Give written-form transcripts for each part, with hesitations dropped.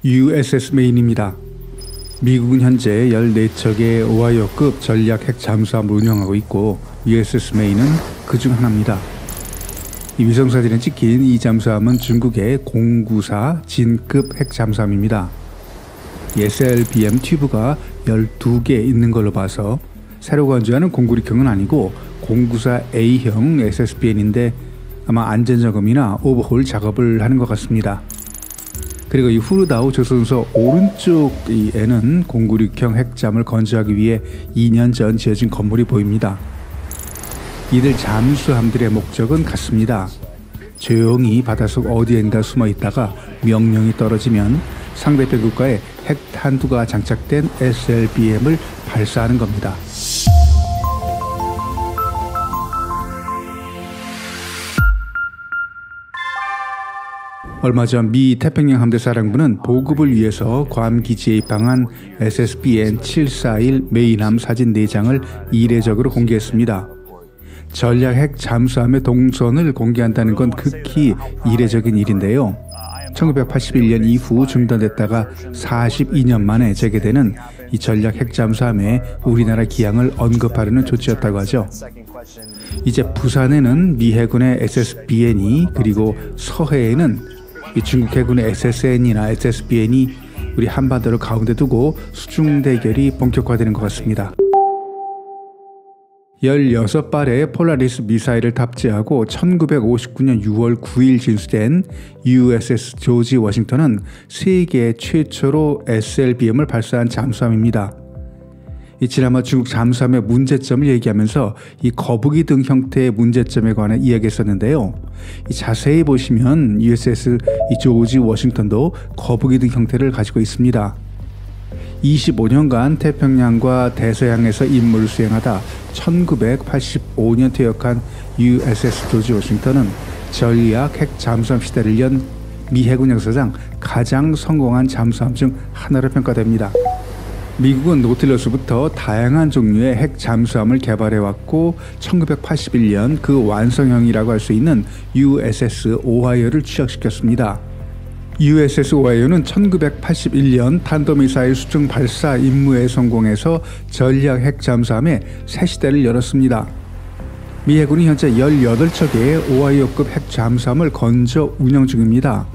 USS 메인입니다. 미국은 현재 14척의 오하이오급 전략 핵 잠수함을 운영하고 있고 USS 메인은 그 중 하나입니다. 이 위성사진에 찍힌 이 잠수함은 중국의 094 진급 핵 잠수함입니다. SLBM 튜브가 12개 있는 걸로 봐서 새로 건조하는 096형은 아니고 094A형 SSBN인데 아마 안전점검이나 오버홀 작업을 하는 것 같습니다. 그리고 이 후르다오 조선소 오른쪽에는 096형 핵잠을 건조하기 위해 2년 전 지어진 건물이 보입니다. 이들 잠수함들의 목적은 같습니다. 조용히 바닷속 어디엔가 숨어 있다가 명령이 떨어지면 상대편 국가의 핵탄두가 장착된 SLBM을 발사하는 겁니다. 얼마 전 미 태평양 함대 사령부는 보급을 위해서 괌 기지에 입항한 SSBN 741 메인함 사진 4장을 이례적으로 공개했습니다. 전략 핵 잠수함의 동선을 공개한다는 건 극히 이례적인 일인데요. 1981년 이후 중단됐다가 42년 만에 재개되는 이 전략 핵 잠수함의 우리나라 기항을 언급하려는 조치였다고 하죠. 이제 부산에는 미 해군의 SSBN이 그리고 서해에는 이 중국 해군의 SSN이나 SSBN이 우리 한반도를 가운데 두고 수중 대결이 본격화되는 것 같습니다. 16발의 폴라리스 미사일을 탑재하고 1959년 6월 9일 진수된 USS 조지 워싱턴은 세계 최초로 SLBM을 발사한 잠수함입니다. 지난번 중국 잠수함의 문제점을 얘기하면서 이 거북이 등 형태의 문제점에 관해 이야기했었는데요. 자세히 보시면 USS 조지 워싱턴도 거북이 등 형태를 가지고 있습니다. 25년간 태평양과 대서양에서 임무를 수행하다 1985년 퇴역한 USS 조지 워싱턴은 전략 핵 잠수함 시대를 연 미 해군 역사상 가장 성공한 잠수함 중 하나로 평가됩니다. 미국은 노틸러스부터 다양한 종류의 핵 잠수함을 개발해왔고 1981년 그 완성형이라고 할 수 있는 USS 오하이오를 취역시켰습니다. USS 오하이오는 1981년 탄도미사일 수중 발사 임무에 성공해서 전략 핵 잠수함의 새 시대를 열었습니다. 미 해군이 현재 18척의 오하이오급 핵 잠수함을 건조 운영 중입니다.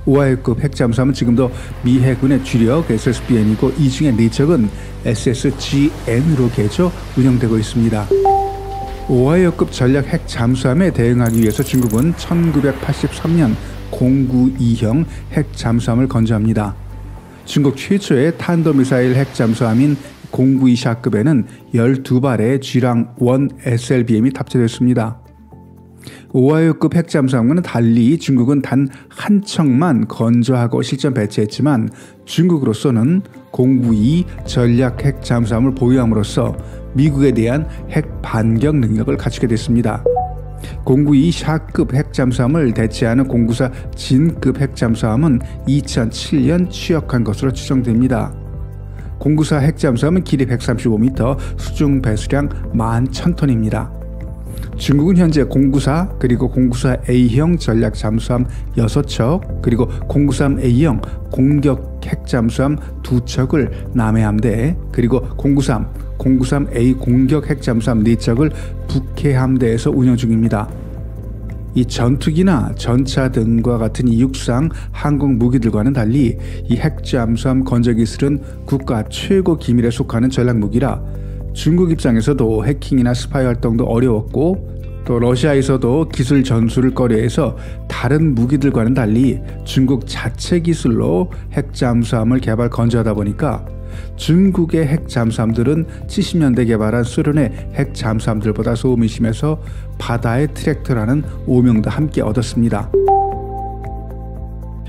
오하이오급 핵 잠수함은 지금도 미 해군의 주력 SSBN이고 이 중에 4척은 SSGN으로 개조 운영되고 있습니다. 오하이오급 전략 핵 잠수함에 대응하기 위해서 중국은 1983년 092형 핵 잠수함을 건조합니다. 중국 최초의 탄도미사일 핵 잠수함인 092샤급에는 12발의 G랑-1 SLBM이 탑재됐습니다. 오하이오급 핵 잠수함과는 달리 중국은 단 한 척만 건조하고 실전 배치했지만 중국으로서는 092 전략 핵 잠수함을 보유함으로써 미국에 대한 핵 반격 능력을 갖추게 됐습니다. 092 샤급 핵 잠수함을 대체하는 094 진급 핵 잠수함은 2007년 취역한 것으로 추정됩니다. 094 핵 잠수함은 길이 135m, 수중 배수량 11,000톤입니다. 중국은 현재 094 그리고 094A형 전략 잠수함 6척 그리고 093A형 공격 핵 잠수함 2척을 남해 함대 그리고 093, 093A 공격 핵 잠수함 4척을 북해 함대에서 운영 중입니다. 이 전투기나 전차 등과 같은 이 육상 항공 무기들과는 달리 이 핵 잠수함 건조 기술은 국가 최고 기밀에 속하는 전략 무기라 중국 입장에서도 해킹이나 스파이 활동도 어려웠고 또 러시아에서도 기술 전수를 꺼려해서 다른 무기들과는 달리 중국 자체 기술로 핵 잠수함을 개발 건조하다 보니까 중국의 핵 잠수함들은 70년대 개발한 소련의 핵 잠수함들보다 소음이 심해서 바다의 트랙터라는 오명도 함께 얻었습니다.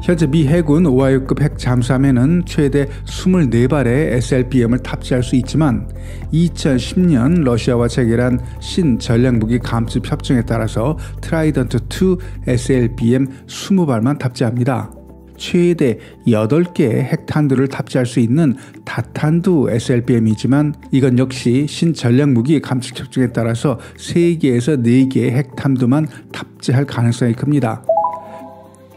현재 미 해군 오하이오급 핵 잠수함에는 최대 24발의 SLBM을 탑재할 수 있지만 2010년 러시아와 체결한 신전략무기 감축 협정에 따라서 트라이던트2 SLBM 20발만 탑재합니다. 최대 8개의 핵탄두를 탑재할 수 있는 다탄두 SLBM이지만 이건 역시 신전략무기 감축 협정에 따라서 3개에서 4개의 핵탄두만 탑재할 가능성이 큽니다.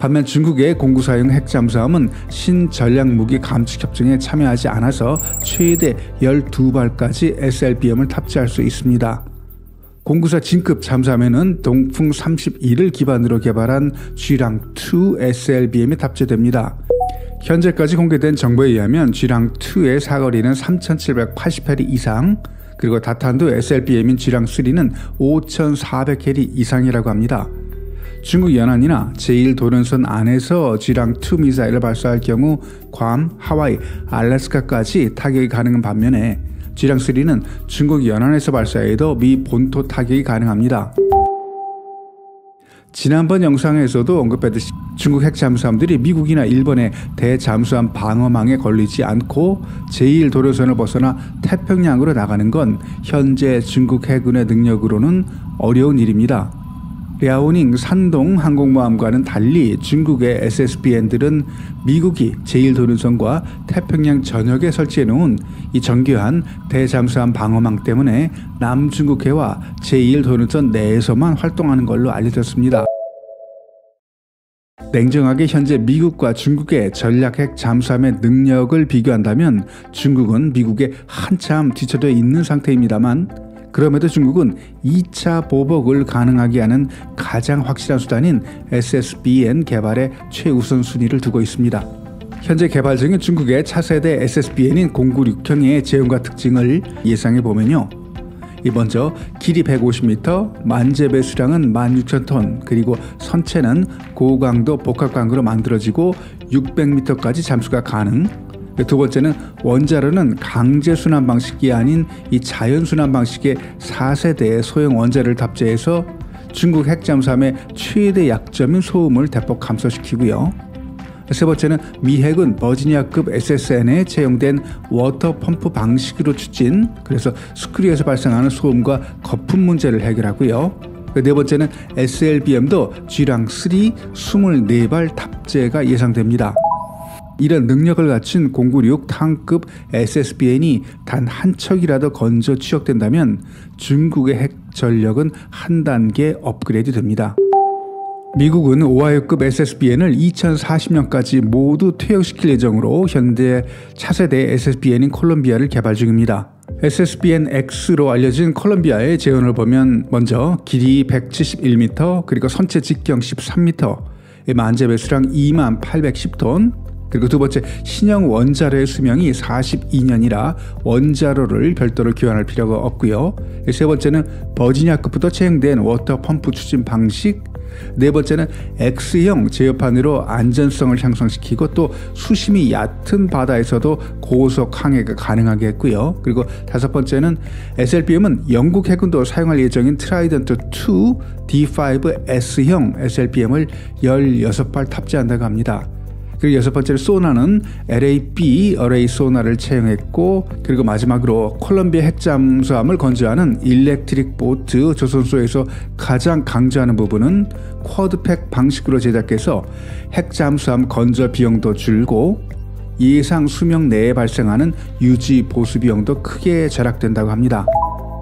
반면 중국의 공구사용 핵잠수함은 신전략무기 감축협정에 참여하지 않아서 최대 12발까지 SLBM을 탑재할 수 있습니다. 공구사 진급 잠수함에는 동풍 31을 기반으로 개발한 쥐랑2 SLBM이 탑재됩니다. 현재까지 공개된 정보에 의하면 쥐랑2의 사거리는 3,780해리 이상, 그리고 다탄도 SLBM인 쥐랑3는 5,400해리 이상이라고 합니다. 중국 연안이나 제1도련선 안에서 쥐랑2 미사일을 발사할 경우 괌, 하와이, 알래스카까지 타격이 가능한 반면에 쥐랑3는 중국 연안에서 발사해도 미 본토 타격이 가능합니다. 지난번 영상에서도 언급했듯이 중국 핵잠수함들이 미국이나 일본의 대잠수함 방어망에 걸리지 않고 제1도련선을 벗어나 태평양으로 나가는 건 현재 중국 해군의 능력으로는 어려운 일입니다. 랴오닝 산동 항공모함과는 달리 중국의 SSBN들은 미국이 제1도련선과 태평양 전역에 설치해 놓은 이 정교한 대잠수함 방어망 때문에 남중국해와 제1도련선 내에서만 활동하는 걸로 알려졌습니다. 냉정하게 현재 미국과 중국의 전략핵 잠수함의 능력을 비교한다면 중국은 미국에 한참 뒤처져 있는 상태입니다만, 그럼에도 중국은 2차 보복을 가능하게 하는 가장 확실한 수단인 SSBN 개발에 최우선 순위를 두고 있습니다. 현재 개발 중인 중국의 차세대 SSBN인 096형의 제형과 특징을 예상해 보면요. 먼저 길이 150m, 만재배 수량은 16,000톤, 그리고 선체는 고강도 복합광으로 만들어지고 600m까지 잠수가 가능. 두 번째는 원자로는 강제 순환 방식이 아닌 이 자연 순환 방식의 4세대의 소형 원자를 탑재해서 중국 핵잠수함의 최대 약점인 소음을 대폭 감소시키고요. 세 번째는 미 핵은 버지니아급 SSN에 채용된 워터 펌프 방식으로 추진, 그래서 스크류에서 발생하는 소음과 거품 문제를 해결하고요. 네 번째는 SLBM도 쥐랑3 24발 탑재가 예상됩니다. 이런 능력을 갖춘 096 탕급 SSBN이 단 한 척이라도 건져 취역된다면 중국의 핵 전력은 한 단계 업그레이드 됩니다. 미국은 오하이오급 SSBN을 2040년까지 모두 퇴역시킬 예정으로 현재 차세대 SSBN인 콜롬비아를 개발 중입니다. SSBN-X로 알려진 콜롬비아의 재원을 보면 먼저 길이 171m, 그리고 선체 직경 13m, 만재 배수량 2810톤, 그리고 두 번째, 신형 원자로의 수명이 42년이라 원자로를 별도로 교환할 필요가 없고요. 세 번째는 버지니아급부터 채용된 워터 펌프 추진 방식, 네 번째는 X형 제어판으로 안전성을 향상시키고 또 수심이 얕은 바다에서도 고속 항해가 가능하게 했고요. 그리고 다섯 번째는 SLBM은 영국 해군도 사용할 예정인 트라이던트 2 D5S형 SLBM을 16발 탑재한다고 합니다. 그리고 여섯 번째로 소나는 LAB 어레이 소나를 채용했고, 그리고 마지막으로 콜롬비아 핵잠수함을 건조하는 일렉트릭 보트 조선소에서 가장 강조하는 부분은 쿼드팩 방식으로 제작해서 핵잠수함 건조 비용도 줄고 예상 수명 내에 발생하는 유지 보수 비용도 크게 절약된다고 합니다.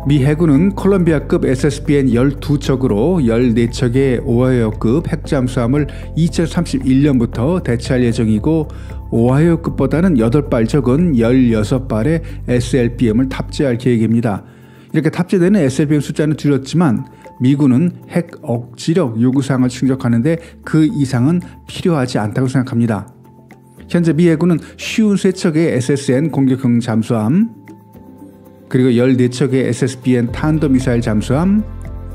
미 해군은 콜롬비아급 SSBN 12척으로 14척의 오하이오급 핵잠수함을 2031년부터 대체할 예정이고, 오하이오급보다는 8발 적은 16발의 SLBM을 탑재할 계획입니다. 이렇게 탑재되는 SLBM 숫자는 줄였지만 미군은 핵 억지력 요구사항을 충족하는데 그 이상은 필요하지 않다고 생각합니다. 현재 미 해군은 53척의 SSN 공격형 잠수함, 그리고 14척의 SSBN 탄도미사일 잠수함,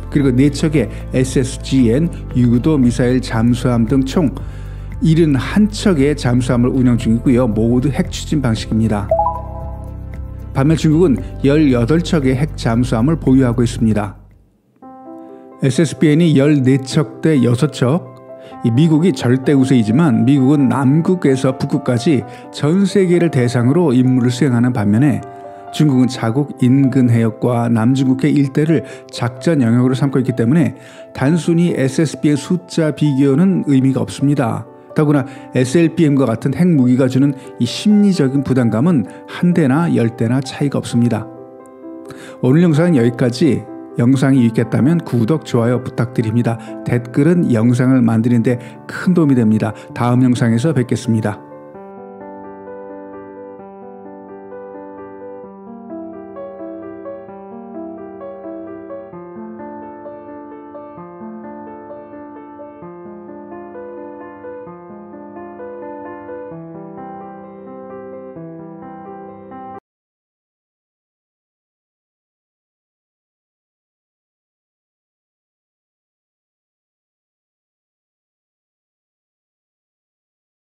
그리고 4척의 SSGN 유도미사일 잠수함 등 총 71척의 잠수함을 운영 중이고요. 모두 핵추진 방식입니다. 반면 중국은 18척의 핵 잠수함을 보유하고 있습니다. SSBN이 14척 대 6척, 미국이 절대 우세이지만 미국은 남극에서 북극까지 전 세계를 대상으로 임무를 수행하는 반면에 중국은 자국 인근 해역과 남중국해 일대를 작전 영역으로 삼고 있기 때문에 단순히 SSB의 숫자 비교는 의미가 없습니다. 더구나 SLBM과 같은 핵무기가 주는 이 심리적인 부담감은 한 대나 10대나 차이가 없습니다. 오늘 영상은 여기까지. 영상이 유익했다면 구독, 좋아요 부탁드립니다. 댓글은 영상을 만드는 데 큰 도움이 됩니다. 다음 영상에서 뵙겠습니다.